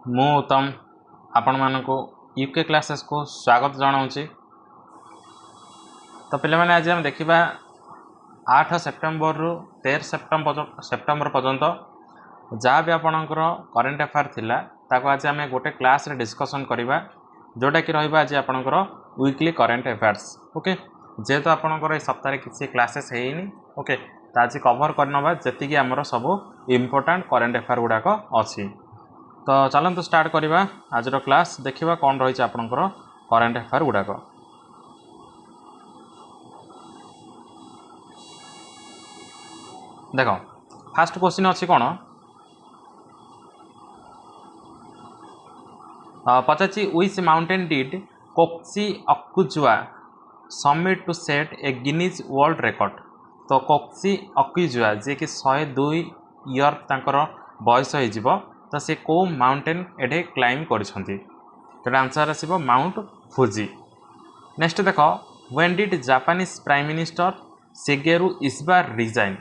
मु उत्तम आपण मानक यूके क्लासेस को स्वागत जनाऊँगी। तो पे आज आम देखा 8 सेप्टेम्बर रु 13 सेप्टेम्बर पर्यंत जहाँ भी आपणकर करेन्ट अफेयर थिला ताको आज आम गोटे क्लास रे डिस्कसन करवा जोटा कि रहा आज आपणकर वीकली करेन्ट अफेयर्स। ओके, जेहेतु आपणकर सप्ताह किसी क्लासेस है ओके, तो आज कवर करनवा जी आमर सब इम्पोर्टाट करेन्ट अफेयर गुड़ाक अच्छी। तो चलते स्टार्ट करवा आज क्लास देखा कौन रही आपणकर करेन्ट अफेयर गुड़ाक। देख फास्ट क्वेश्चन अच्छी कौन पचाची which mountain did Kokichi Akuzawa summit to set a Guinness world record. तो कोक्सी अक्कुजुआ जे कि 102 इयर तांकर बयस हो तो सी को माउंटेन एडे क्लाइम कर आंसर आसो माउंट फुजी। नेक्स्ट देख when did Japanese prime minister Shigeru Ishiba resign.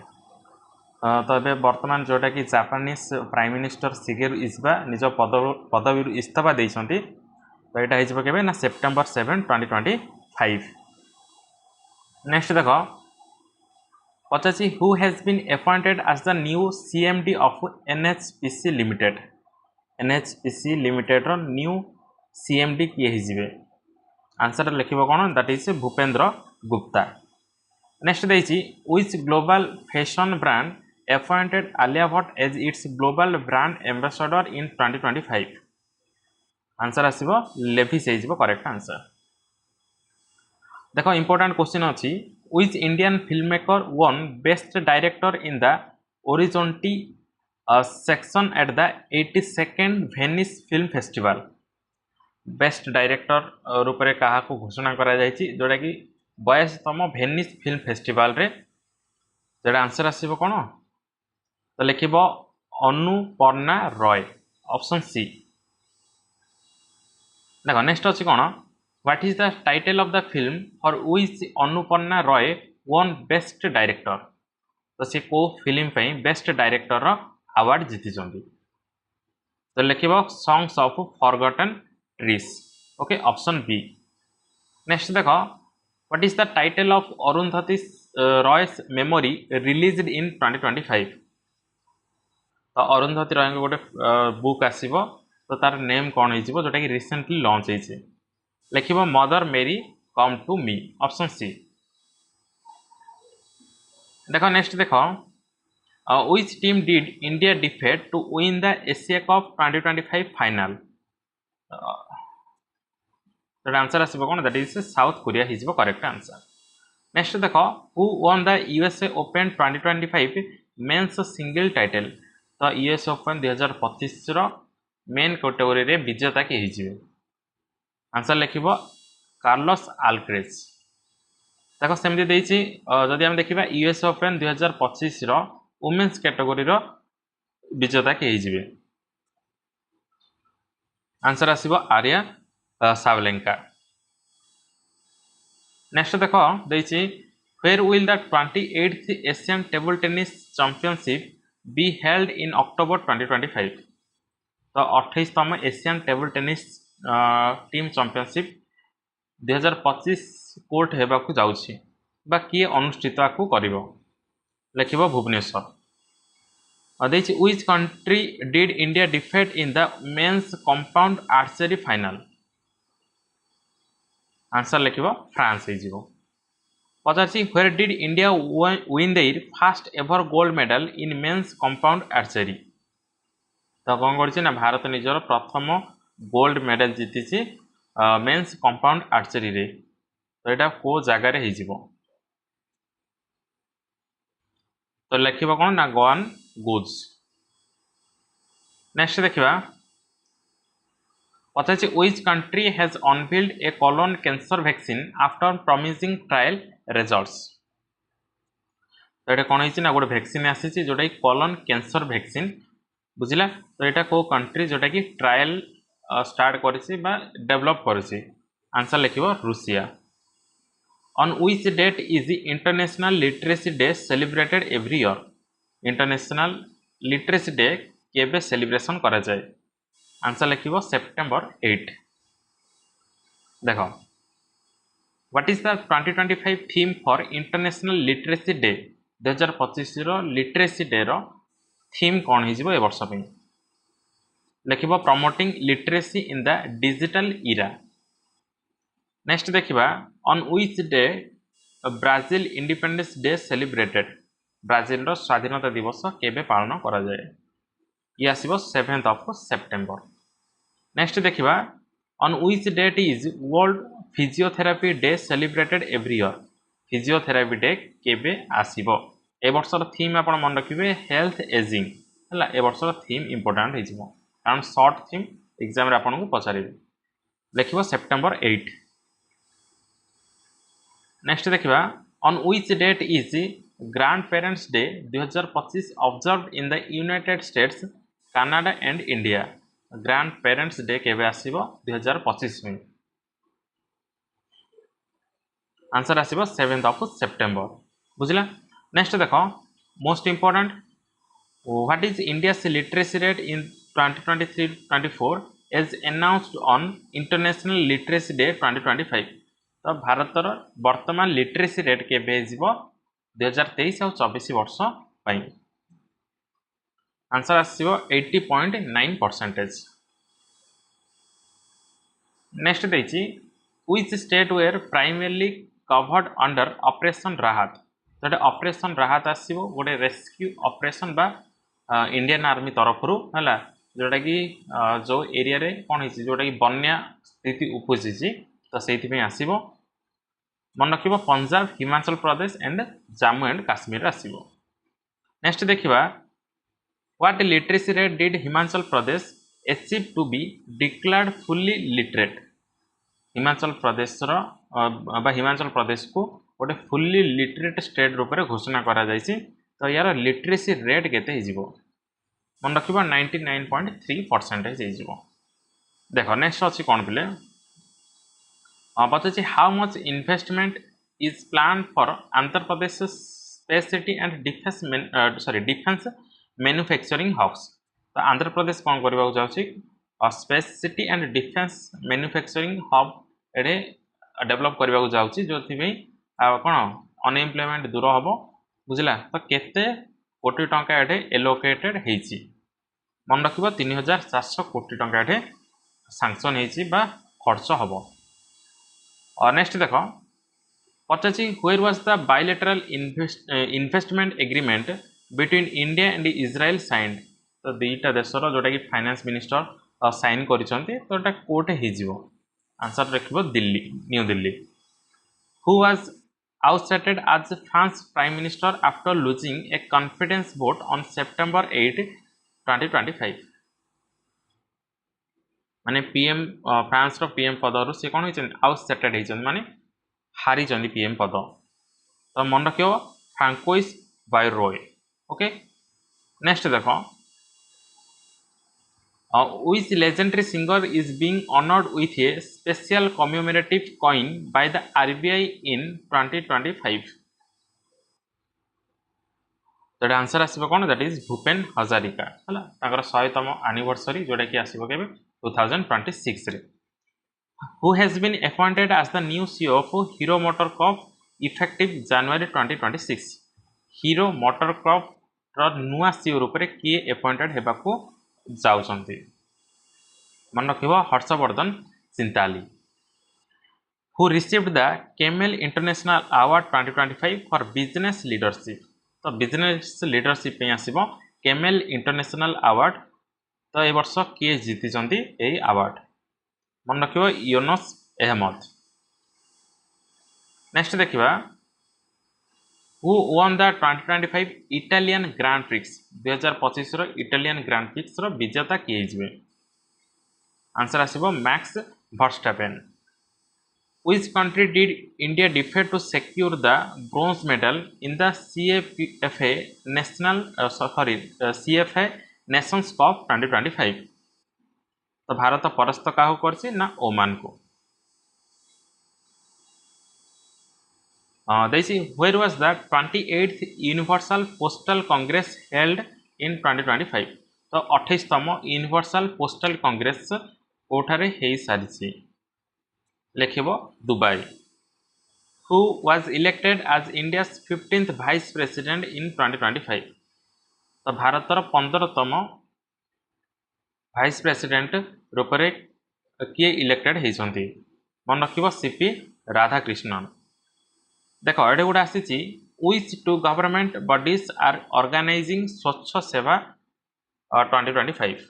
तो ये बर्तमान जोटा कि Japanese prime minister Shigeru Ishiba निज पदवी इस्तीफा देइछंती। तो यहाँ हो ना सेप्टेम्बर 7, 2025। नेक्स्ट देख पचासी who has been appointed as the new CMD of NHPC limited. NHPC limited रो न्यू CMD किए हिजिबे। आंसर लिखिबो कोन that is Bhupendra Gupta. Next देइछि which global fashion brand appointed Alia Bhatt as its global brand ambassador in 2025। Answer आसीबो Levi's हिजिबो correct answer. देखो important question अछि which Indian filmmaker won best director in the Orizzonti section at the 82nd Venice film festival. Best director रूप में क्या घोषणा करा जायछि जोटा कि 82तम वेनिस फिल्म फेस्टिवल रे जोटा आंसर आसीबो कोन तो लिखिबो अनुपर्णा रॉय ऑप्शन सी। देखो नेक्स्ट अछि कोन what is the title of the film for which Anuparna Roy won best director. तो सी को फिल्म पे बेस्ट डायरेक्टर अवार्ड जीति तो लिखिबो songs of forgotten trees. Okay, option B. Next देखो what is the title of Arundhati Roy's memory released in 2025। तो अरुंधति रॉय गोटे बुक आसीबो तो तार नेम कौन हो जोटा कि रिसेंटली लॉन्च होइछे। लिखिबो mother Mary come to me option C. देखो नेक्स्ट देखो which team did India defeat to win the Asia Cup 2025 final. तो आंसर आसीबो कोन दैट इज साउथ कोरिया हिजबो करेक्ट आंसर। नेक्स्ट देखो who won the USA open 2025 men's single title. तो US open 2025 रो men category रे विजेता के हिजबे। Answer लिखिबो Carlos अल्क्रेज। देखो सेमती देइछि जदि हम देखिबा US ओपन 2025 रो वुमेन्स कैटेगरी रो विजेता के हिजबे। आंसर आसीबो आर्या सावलेंका। नेक्स्ट देखो देइछि where will the 28th Asian table tennis championship be held in October 2025। तो 28तम Asian table tennis team championship 2025 कोर्ट हेबाकू जाउछि बा किए अनुष्ठित आकू करिवो। लिखिबो भुवनेश्वर। देइछि which country did India defeat in the men's compound archery final. Answer लिखिबो फ्रांस हिजिबो। पचासी where did India win their first ever gold medal in men's compound archery. तो कौन करछि ना भारत निजर प्रथम गोल्ड मेडल जीतिछि मेंस कंपाउंड आर्चरी रे। तो एटा को जगह रे हिजिबो तो लिखिबो कोन ना गोवन गुड्स। नेक्स्ट देखिबा पचासी which country has unveiled a colon cancer vaccine after promising trial results. तो ये कौन है गोटे वैक्सीन आसी जोटा कि कोलोन कैंसर वैक्सीन बुझिला। तो यहाँ को कंट्री जोटा कि ट्रायल स्टार्ट करिछि बा डेवलप करिछि। आंसर लिखिबो Russia. On which date is International literacy Day celebrated every year. International literacy Day केबे सेलिब्रेशन करा जाए। आंसर लिखिबो सेप्टेम्बर 8। देख what is the 2025 theme for International literacy day 2025 रो लिटरेसी डे रो थीम कौन हो ए वर्ष पे लिखिबो promoting literacy in the digital era. Next देखिबा on which day Brazil Independence Day celebrated Brazil रो स्वाधीनता दिवस केबे पालन करा जाए ये आसीबो 7th ऑफ सेप्टेम्बर। नेक्स्ट देखिबा on which date is world physiotherapy day celebrated every year physiotherapy day केबे आसीबो ए वर्षर थीम आपण मन रखिबे हेल्थ एजिंग हला ए वर्षर थीम इंपोर्टेंट हे जिवो कारण शॉर्ट थीम एग्जाम रे आपण को पचारिबे लिखिबो सेप्टेम्बर 8। नेक्स्ट देखिबा on which date is grand parents day 2025 observed in the United States Canada and India grand parents day केबे आसीबो 2025 में आंसर आसीबो 7th ऑफ सेप्टेम्बर बुझला। नेक्स्ट देखो most important what is India's literacy rate in 2023-24 as announced on international literacy day 2025 तो भारतर वर्तमान literacy rate केबे जिवो 2023 और 24 वर्ष पई आंसर आसीबो 80.9%। नेक्स्ट देछि which state were primarily covered under operation Rahat तो ऑपरेशन राहत आसीबो गोटे रेस्क्यू ऑपरेशन बा इंडियन आर्मी तरफ रु हला जोटा कि जो एरिया रे कोन हिची जोटा कि बन्या स्थिति उपजिची तो सेति में आसीबो मन रखिबो पंजाब हिमाचल प्रदेश एंड जम्मू एंड काश्मीर आसीबो। नेक्स्ट देखिबा what literacy rate did Himachal Pradesh achieve to be declared fully literate Himachal Pradesh Himachal Pradesh को गोटे फुल्ली लिटरेट स्टेट रूप में घोषणा करा जायछि तो यार लिटरेसी रेट केते हिजिबो मन रखिबो 99.3% हिजिबो। देखो नेक्स्ट अछि कोन पिले बताछि how much investment is plan for Andhra Pradesh space city and defence manufacturing hubs तो आंध्र प्रदेश कौन करबा जाउछि space city and defence manufacturing hub एडे डेवलप करबा जाउछि जोथि में कोन अनएम्प्लॉयमेंट दूर हबो बुझला तो केते कोटी टंका एडे एलोकेटेड हेछि मन रखिबो 3400 कोटी टंका एडे सैंक्शन हेछि बा खर्च हबो। और नेक्स्ट देखो पचाछि where was the bilateral investment agreement between India and Israel signed तो दुईटा देशर जोटा कि फाइनेंस मिनिस्टर साइन करिसंती तो एटा कोठे हिजिवो आंसर रखिबो Delhi New Delhi. Who was ousted as France Prime Minister after losing a confidence vote on September 8, 2025 माने पीएम फ्रांस रो पीएम पद रु से कोन होइछन आउटसेटेड होइछन माने हारी जंदी पीएम पद तो मन रखियो फ्रांकोइस बायरोय ओके। नेक्स्ट देखो which legendary singer is being honored with a special commemorative coin by the RBI in 2025 तो आंसर आसीबो कोन दैट इज भूपेन हजारिका हला ताकर 100तम एनिवर्सरी जोटा कि आसीबो केबे 2026 रे। Who has been appointed as the new CEO of Hero MotoCorp effective January 2026 Hero MotoCorp रो नुआ सीईओ रूप रे किए अपॉइंटेड हेबा को जाउछंती मन रखिबो Harshavardhan Chitale. Who received the Kemel international award 2025 for business leadership तो बिजनेस लीडरशिप पे आसीबो केमेल इंटरनेशनल अवार्ड तो ए वर्ष किए जीतिचंती एई अवार्ड मन रखिबो यूनुस अहमद। नेक्स्ट देखिबा who won the 2025 Italian Grand Prix 2025 रो इटालियन ग्रांड प्रिक्स रो विजेता किए जिवे आंसर आसीबो Max Verstappen. Which country did India defeat to secure the bronze medal in the CFA CFA Nations Cup 2025 तो भारत परास्त काहु करछि ना ओमान को देसी where was the 28th Universal Postal Congress held in 2025 तो 28तम यूनिवर्सल पोस्टल कांग्रेस कोठारे हे सारिछि लेखिबो Dubai. Who was elected as India's 15th vice president in 2025। तो भारतर 15तम वाइस प्रेसिडेंट रूप में किए इलेक्टेड होती मन रखिब सीपी राधाकृष्णन। देख ये गोटे आसी which two government bodies are organizing Swachh Seva 2025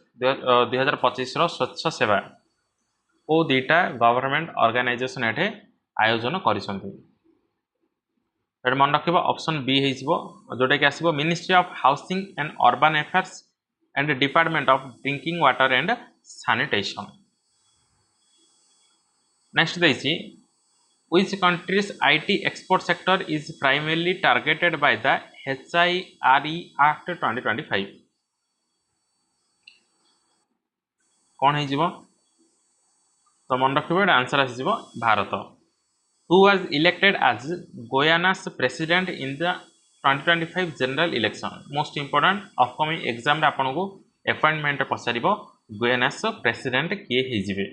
2025 स्वच्छ सेवा को दीटा गवर्नमेंट ऑर्गेनाइजेशन एठे आयोजन करिसंती। मन रखिब ऑप्शन बी हो जोटा कि आसीबो Ministry of Housing and Urban Affairs and Department of Drinking Water and Sanitation. Next देछि which country's IT export sector is primarily targeted by the h7e Act 2025। कौन है तो मन रखिबो आंसर आसीबो Bharat. Who was elected as Guyana's president in the 2025 general election। Most important upcoming exam रे आपन को अपॉइंटमेंट पसारिबो गुयानास प्रेसिडेंट किए हेजिबे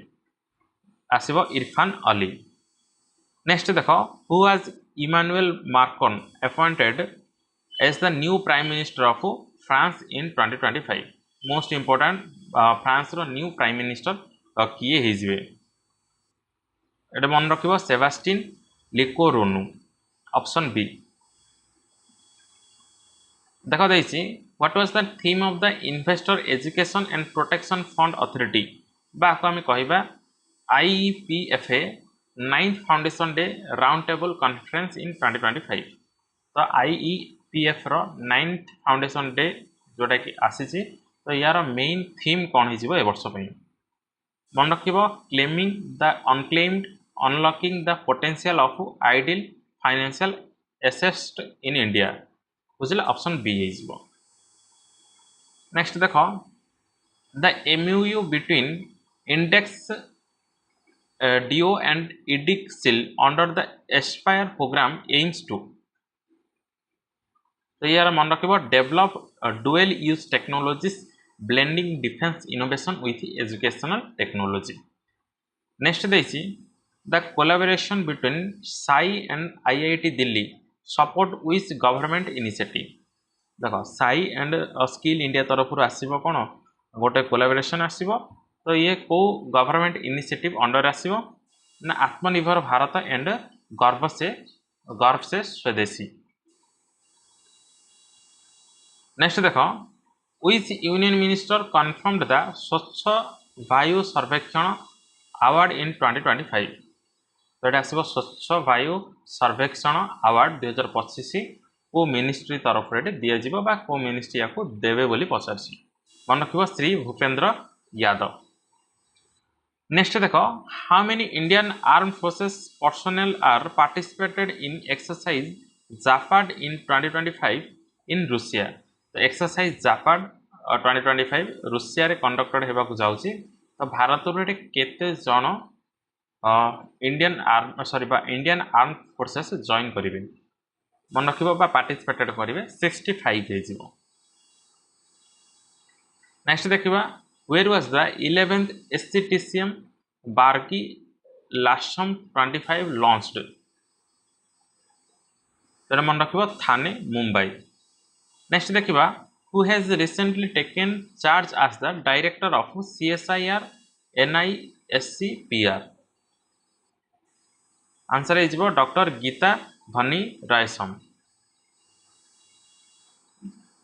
आसीबो इरफान अली। नेक्स्ट देखो who was Emmanuel Macron appointed as the new prime minister of France in 2025। Most important France रो new prime minister किए हेजिबे एटा मन रखिबो सेबास्टिन लिकोरोनु ऑप्शन बी। देखो देछि what was the theme of the investor education and protection fund authority बा को हम कहबा आईपीएफए 9th foundation day round table conference in 2025। तो आईईपीएफ रो 9th फाउंडेशन डे जोटा कि आसी तो यार मेन थीम कौन हो ए वर्ष पे मन रखिबो claiming the unclaimed unlocking the potential of idle financial assets in India बुझले ऑप्शन बी हो। नेक्स्ट देखो the MoU between iDEX DO and EDICSIL under the Aspire program aims to। तो यार मन रखिबो develop dual use technologies blending defence innovation with educational technology. Next देछि the collaboration between SAI and IIT Delhi support with government initiative. देखो SAI and skill India तरफ आसीबो कोन गोटे collaboration आसीबो तो ये को गवर्नमेंट इनिशिएटिव अंडर आसीबो ना आत्मनिर्भर भारत एंड गर्व से स्वदेशी। नेक्स्ट देखो विच यूनियन मिनिस्टर कन्फर्म्ड द स्वच्छ वायु सर्वेक्षण अवार्ड इन 2025। तो ये आसीबो स्वच्छ वायु सर्वेक्षण अवार्ड 2025 को मिनिस्ट्री तरफ दिया जिवो बा को मिनिस्ट्री याको देवे बोली पचारसी मन रखिबो श्री भूपेंद्र यादव। नेक्स्ट देखो how many Indian arm forces personnel are participated in exercise Zapad in 2025 in Russia. तो एक्सरसाइज जापाड 2025 रूसिया रे कंडक्टेड हेबाकु जाउची तो भारत रे केते जण इंडियन आर्म फोर्सेस जॉइन करिवे मन रखिबो बा पार्टिसिपेटेड करिवे 65 हे जिवो। नेक्स्ट देखिबा where was the 11th SCTCM Barki Lasham 25 launched। तो मन रखिबो थाने मुंबई। नेक्स्ट देखिबा who has recently taken charge as the director of CSIR NISCPR। Answer is doctor Geetha Vani Rayasam.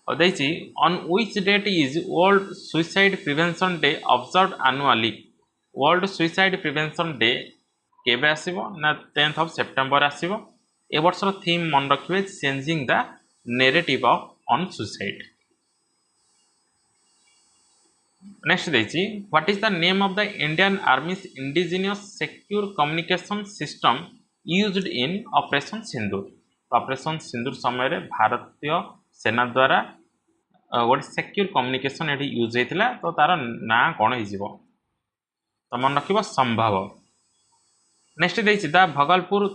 On which date is World Suicide Prevention Day observed annually। World Suicide Prevention Day केबे आसीबो ना 10th of September आसीबो। ए वर्षर थीम मन रखिबे changing the narrative on suicide. Next देछि what is the name of the Indian army's indigenous secure communication system used in operation Sindoor. Operation Sindoor समय रे भारतीय सेना द्वारा गोटे सिक्योर कम्युनिकेशन ये यूज होता तो तार ना कौन हो तो मन रखिबो संभव। नेक्स्ट देछि the Bhagalpur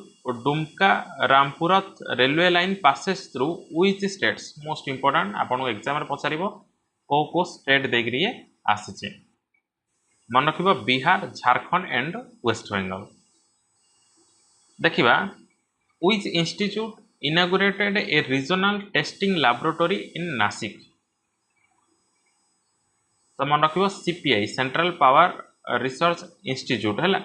Dumka Rampurhat railway line passes through which states. Most important आपन एग्जाम रे पचारिबो को स्टेट देकरी आसी मन रखिबा बिहार झारखंड एंड वेस्ट बेंगल। देखिबा which institute inaugurated a regional testing laboratory in Nasik। तो मन रखिबो CPI central power research institute है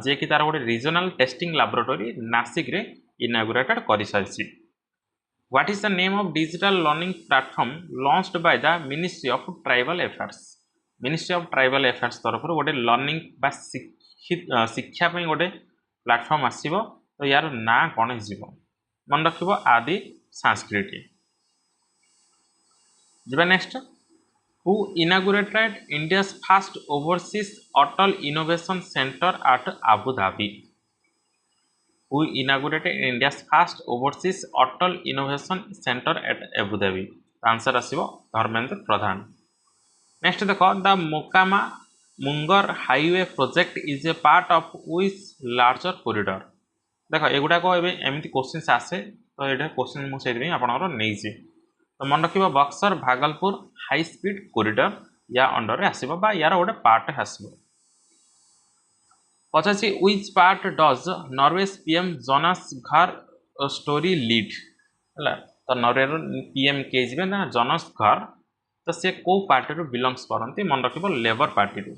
जे कि तार गोटे रीजनल टेस्टिंग लैबोरेटरी नासिक रे इनागुरेटेड कर सारी। What is the name of digital learning platform launched by the ministry of tribal affairs. Ministry of tribal affairs तरफ गोटे लर्निंग बा शिक्षा गोटे प्लेटफॉर्म आसीबो तो यार ना कौन हो मन रखिबो आदि संस्कृति। जीवा next who inaugurated India's first overseas Atal Innovation Center at Abu Dhabi। Who inaugurated India's first overseas Atal Innovation Center at Abu Dhabi। Answer आसीबो धर्मेंद्र प्रधान। नेक्स्ट देखो the Mokama Munger highway project is a part of which larger corridor. देखो एगुड़ा को एमती question आसे तो ये question मुझे आपंकर नहीं तो मन रखिबा Buxar Bhagalpur high speed corridor या अंडर आसीबो बा यार गोटे पार्ट आसीबो। पचासी which part does Norway's PM Jonas Gahr Store lead है तो नॉर्वे पीएम के जिबे ना जोनास घर तो से को पार्टी रो बिलोंग्स करंती मन रखिबो लेबर पार्टी रो।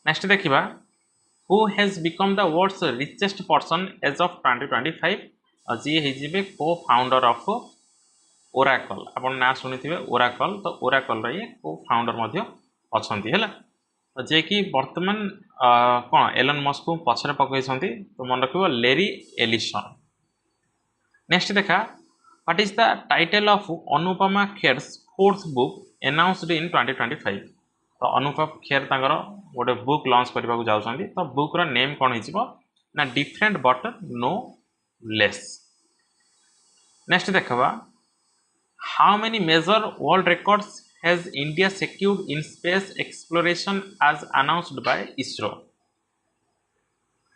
नेक्स्ट देखिबा who has become the world's richest person as of 2025। जी हे को फाउंडर ऑफ ओराकल आपण ना सुनी ओराकल तो ओराकल रे को फाउंडर अच्छा है जे कि वर्तमान कौन एलन मस्क को पछरे पकई तो मन रखिबो लेरी एलिसन। नेक्स्ट देखा what is the title of Anupama Kher's fourth book announced in 2025। तो अनुपम खेर तांगर गोटे बुक लॉन्च करबा को जाउछंती तो बुक रो नेम कोन हिजिबो ना different but no less. Next देखबा how many major world records has India secured in space exploration as announced by ISRO.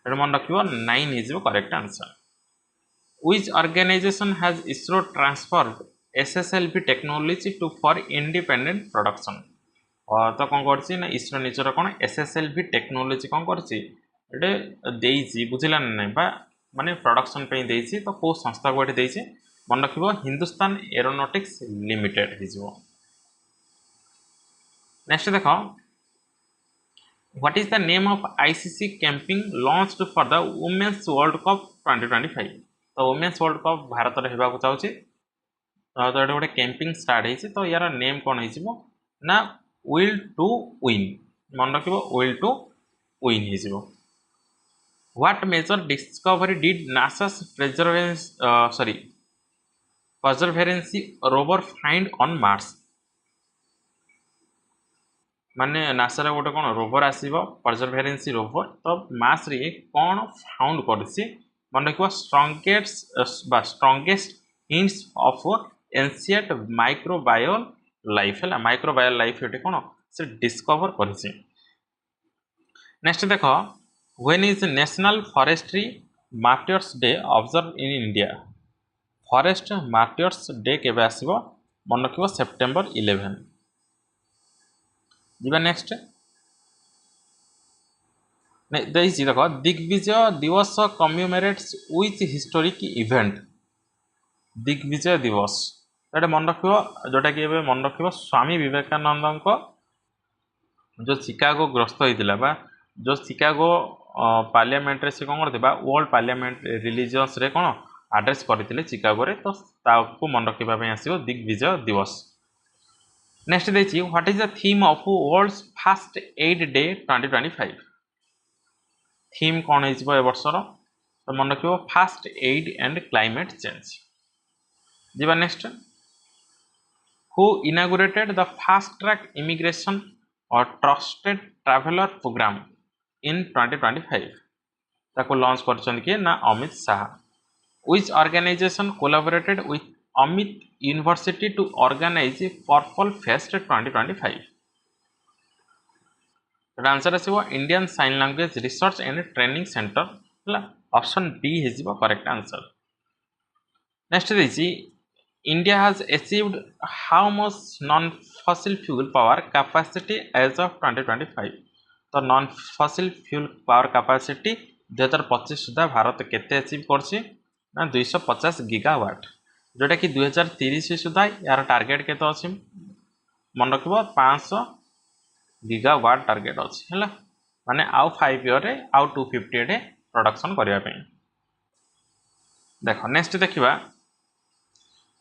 मन रखिबो 9 is correct answer. Which organization has ISRO transferred SSLV technology to for independent production. और तो कौन करछि ना इसरो निजर कौन एसएसएलवी टेक्नोलॉजी कौन करछि एटे देइछि बुझिला नै बा माने प्रोडक्शन पे देइछि तो को संस्था को एटे देइछि मन रखिबो हिंदुस्तान एरोनॉटिक्स लिमिटेड हिजो। नेक्स्ट देखो what is the name of ICC campaign launched for the women's world cup 2025। तो वुमेन्स वर्ल्ड कप भारत रे हेबा को चाहछि तो एटे गोटे कैंपिंग स्टार्ट हेछि तो यार नेम कोन हिजिबो ना विल टू विन मन रखिबो विल टू विन हिजिबो। What major discovery did NASA's Perseverance rover find on Mars. माने नासा गोटे कौन रोवर आसीबो परजर्वेरेंसी रोवर तो मार्स रे कौन फाउंड करछि मन रखिबो strongest hints of ancient microbial life है माइक्रोबायल लाइफ ये कौन से डिस्कवर करछि। नेक्स्ट देखो when is national forestry martyrs day observe in India. Forest martyrs day केबे आसीबो मन रखिबो सेप्टेम्बर 11। जीवा नेक्स्ट देखो दिग्विजय दिवस कम्यूमरेट्स व्हिच हिस्टोरिक इवेंट। दिग्विजय दिवस एटा मन रखिबो जोटा कि एबे मन रखिबो स्वामी विवेकानंद को जो शिकागो ग्रस्त होइतिला बा जो शिकागो पार्लियामेंट रे से कोन करथिबा वर्ल्ड पार्लियामेंट रिलीजियस रे कोन एड्रेस करथिले शिकागो रे तो ताको मन रखिबा पे आसीबो दिग्विजय दिवस। नेक्स्ट देखि what is the theme of world's first aid day 2025। Theme कोन हिजबो ए वर्षर तो मन रखिबो first aid and climate change. जीवा next who inaugurated the fast track immigration और ट्रस्टेड ट्रैवलर प्रोग्राम इन 2025। ताको लॉन्च करछन के ना Amit Shah. Which organization collaborated with Amity University to organize purple fest 2025। Answer आसीबो Indian sign language research and training centre option B हिजिबो correct answer. Next देखि India has achieved how much non-fossil fuel power capacity as of 2025? तो non फसिल fuel power capacity 2025 सुधा भारत केते achieve करछि ना 250 gigawatt जोटा कि 2030 सुधा यार टार्गेट केते अछि मन रखिबो 500 गीगावाट टार्गेट अछि हैला माने आउ 5 ईयर रे आउ 250 रे प्रोडक्शन करिया पे देखो नेक्स्ट देखिबा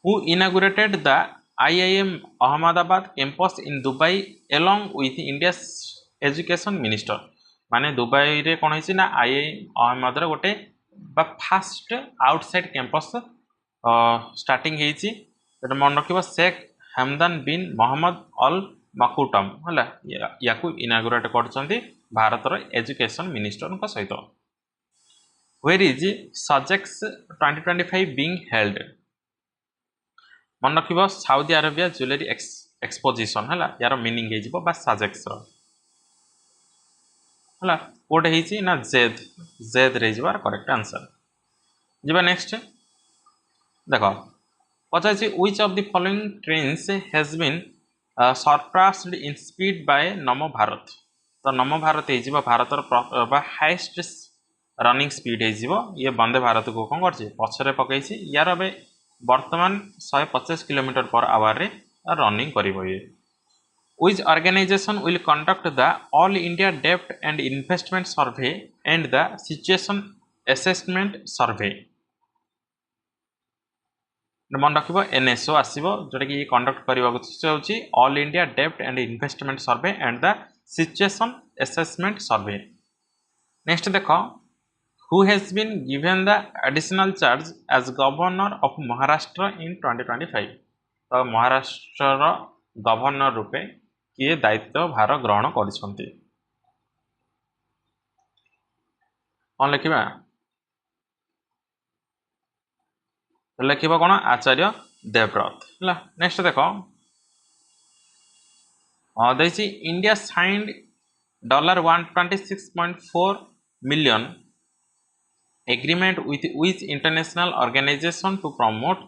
who inaugurated the IIM Ahmedabad campus in Dubai along with India's education minister माने दुबई रे कोन होइछि ना आईआईएम अहमद रे गोटे बा फास्ट आउटसाइड कैंपस स्टार्टिंग हेइछि एटा मन रखिबो शेख हमदान बिन मोहम्मद अल मकुटम हला याकू इनागुरेट करछंती भारत रो एजुकेशन मिनिस्टर को सहित where is SAJEX 2025 being held मन रखिबो साउदी अरेबिया ज्वेलरी एक्सपोजिशन हला यार मीनिंग हे जिवो बा साजेक्स रो हला कोड हेछि ना जेद रे जिवार करेक्ट आंसर जिबा नेक्स्ट देखो पचाछि which of the following trains has been surpassed in speed by Namo Bharat तो नमो भारत हे जिवो भारत रो बा हाईएस्ट रनिंग स्पीड हे जिवो ये वंदे भारत को कोन करछि पछरे पकैछि यार बे वर्तमान 150 किलोमीटर पर आवर रे रनिंग करिवो ये which organization will conduct the all India debt and investment survey and the situation assessment survey मन रखिबो एनएसओ आसीबो जोटा कि कंडक्ट करबा होछि ऑल इंडिया डेब्ट and investment survey and the situation assessment survey next देखो who has been given the additional charge as governor of Maharashtra in 2025 तो Maharashtra governor रूपे किए दायित्व भार ग्रहण करिसंती कोन लिखिबा तो लिखिबा कोन आचार्य देवव्रत हला नेक्स्ट देखो दैछि India signed $126.4 million agreement with which international organization to promote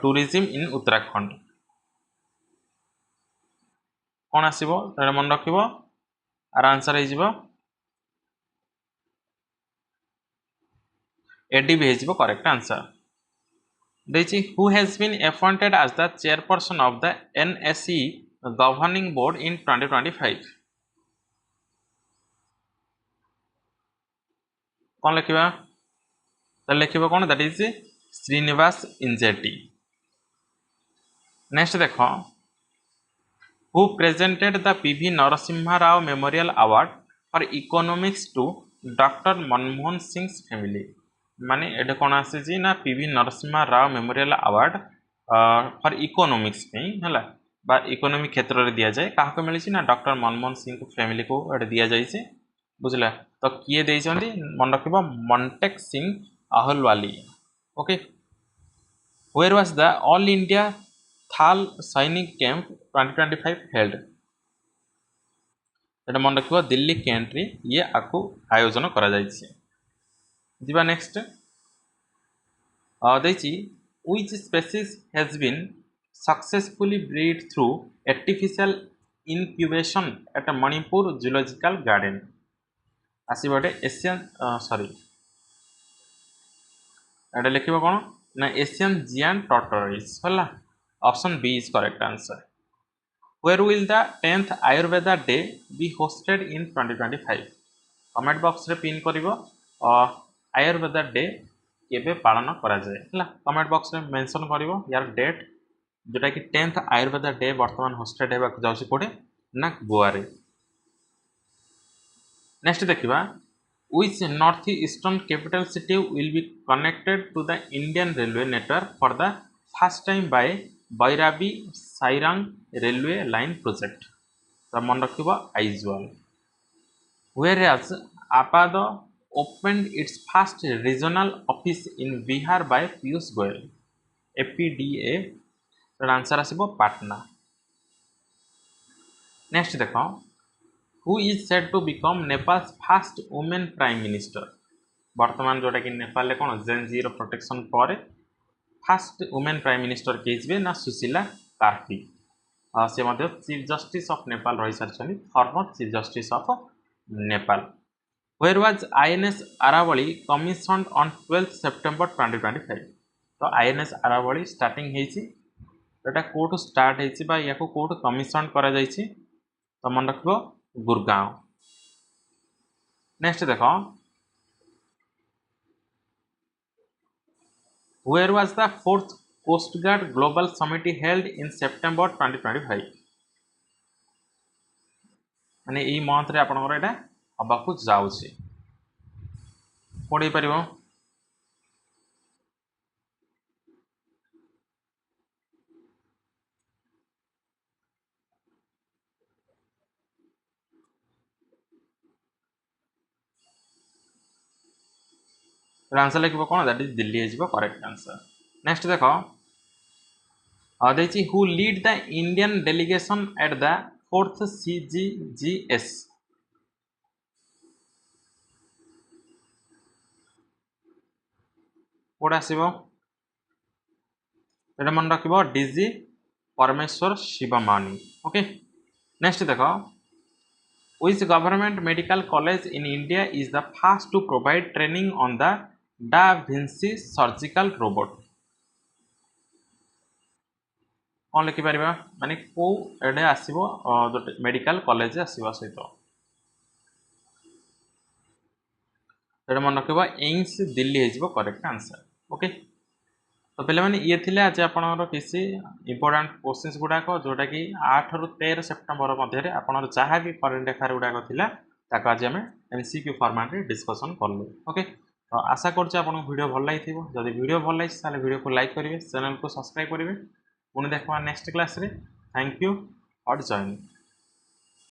tourism in Uttarakhand कौन आसीबो तरे मन रखिबो आर आंसर हे जिवो एडीबी हे जिवो करेक्ट आंसर दैछि who has been appointed as the chairperson of the NSE governing board in 2025 कौन लिखिबा तो लिखिबो कोन that is Srinivas Injeti next देखो who presented the PV Narasimha Rao Memorial Award for Economics to Dr. Manmohan Singh's family माने एडे कोन आसे जी ना PV Narasimha Rao memorial award for economics पे हला बा इकोनॉमिक क्षेत्र रे दिया जाय काहा को मिली छी ना डॉक्टर मनमोहन सिंह को फैमिली को एडे दिया जाय छी बुझला तो किए देइ छंदी मन रखिबो Montek Singh Ahluwalia okay where was the all India Thal Sainik camp 2025 held एटा मन रखिबो दिल्ली कैंट रे ये आकु आयोजन करा जाय छी जिबा next दैछि which species has been successfully bred through artificial incubation at Manipur Zoological Garden आसीबटे एशियन सॉरी एटा लिखिबो कोन ना एशियन जियांट टॉर्टोइस हला option B is correct answer where will the 10th Ayurveda day be hosted in 2025 comment box रे pin करिवो Ayurveda day केबे पालन करा जाय हला कमेंट बॉक्स रे मेंशन करिवो यार डेट जोटा कि 10th आयुर्वेदा डे वर्तमान होस्टेड हेबा जाउसी कोडे ना गोवा रे नेक्स्ट देखिबा which northeastern capital city will be connected to the Indian railway network for the first time by Bairabi Sairang railway line project तो मन रखिबो Aizawl whereas Apado opened its first regional office in Bihar by Piyush Goyal APDA तो answer आसीबो Patna next देखो who is said to become Nepal's first woman prime minister वर्तमान जोटा कि नेपाल ले कोन जेन zero protection पर fast women prime minister किए ना सुशीला कार्की से चीफ जस्टिस ऑफ नेपाल रही सारी former chief justice of Nepal where was INS Aravali commissioned on 12 September 2025 तो आईएनएस अरावली स्टार्टिंग होता कौट स्टार्ट होता या कौट कमिशन कर तो मन रख गुरगांव नेक्स्ट देख where was the fourth coast guard global summit held in September 2025 माने यही मंथ रे आपनकर एटा हबाकू जाउछि पढ़ी परिबो आंसर लिखिबो कोन that is Delhi is correct answer next देखो देखिए who lead the Indian delegation at the fourth CGGS कोड आसीबो एटा मन रखिबो DG Parmeshwar Shivamani okay next देखो which government medical college in India is the first to provide training on the Da Vinci surgical robot कौन लिखिपर माने को एडे आसीबो मेडिकल कॉलेज आसीबो सहित एडे मन रखिबो एम्स दिल्ली हेजिबो करेक्ट आंसर ओके तो पे मैंने ये थिले आज आपनर किसी इंपोर्टेंट क्वेश्चंस गुडाक जोटा कि 8 रु 13 सेप्टेम्बर मध्य आपनर जहाँ भी करेन्ट अफेयर गुडाक थिला ताको आज आम MCQ फॉर्मेट रे डिस्कशन करलु ओके तो आशा करछि आपन वीडियो भल लागिथिबो जदि वीडियो भल लागिछ ताले वीडियो को लाइक करिवे चैनल को सब्सक्राइब करिवे पुणी देखबा नेक्स्ट क्लास रे थैंक यू फॉर जॉइनिंग।